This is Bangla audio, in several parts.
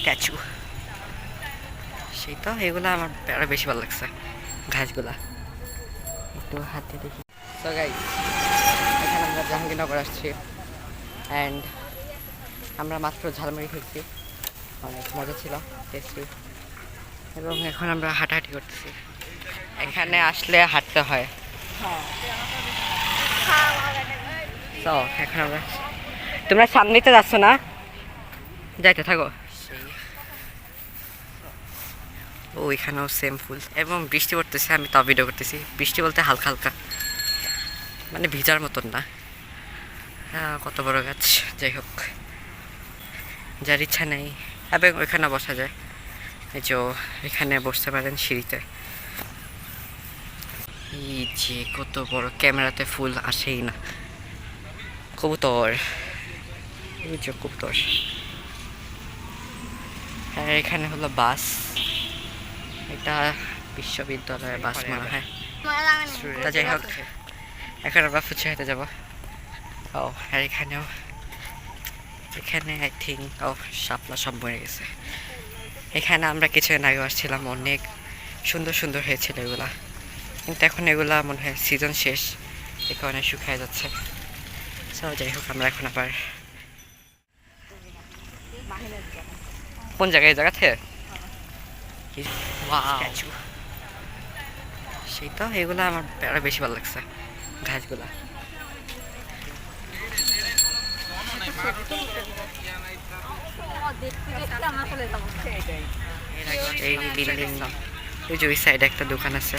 স্ট্যাচু, সেই তো এগুলো আমার আরো বেশি ভালো লাগছে ঘাসগুলা। একটু হাতে দেখি। সো গাইস, এখানে আমরা জাহাঙ্গীরনগর আসছি অ্যান্ড আমরা মাত্র ঝালমুড়ি খেয়েছি, অনেক মজা ছিল, টেস্টি। এবং এখন আমরা হাঁটাহাঁটি করতেছি। এখানে আসলে হাঁটতে হয়। তো এখন আমরা, তোমরা সামনেতে যাচ্ছ না, যাইতে থাকো। ও এখানেও সেম ফুল এবং বৃষ্টি পড়তেছে, আমি তাও ভিডিও করতেছি। বৃষ্টি বলতে হালকা হালকা, মানে ভিজার মতন না। কত বড় গাছ, যাই হোক, যার ইচ্ছা নেই। এবং ওইখানে বসা যায়, এই যে এখানে বসতে পারেন সিঁড়িতে। এই যে কত বড়, ক্যামেরাতে ফুল আসেই না। কবুতর, এই যে কবুতর। আর এখানে হলো বাস, এটা বিশ্ববিদ্যালয়ের বাস মনে হয়। তা যাই হোক, এখন আমরা ফুচকা খেতে যাবো। ও আর এখানেও, এখানে আই থিঙ্ক ও শাপলা সব মরে গেছে। এখানে আমরা কিছুদিন আগে আসছিলাম, অনেক সুন্দর সুন্দর হয়েছিল এগুলা, কিন্তু এখন এগুলা মনে হয় সিজন শেষ, এ কারণে শুকিয়ে যাচ্ছে। সো যাই হোক, আমরা এখন আবার কোন জায়গায়, জায়গা থেকে স্ট্যাচু, সেই তো এগুলো আমার আরো বেশি ভালো লাগছে ঘাসগুলা। এই বিল্ডিং, ওই যে ওই সাইডে একটা দোকান আছে,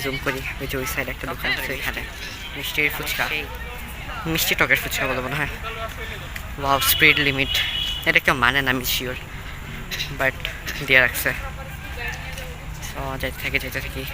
জুম করি, ওই যে ওই সাইডে একটা দোকান আছে, এখানে মিষ্টির ফুচকা, মিষ্টি টকের ফুচকা বলে মনে হয়। ওয়াও, স্পিড লিমিট, এটা কেউ মানে না, আমি শিওর, বাট দিয়ে রাখছে। তো যেতে থাকি যেতে থাকি।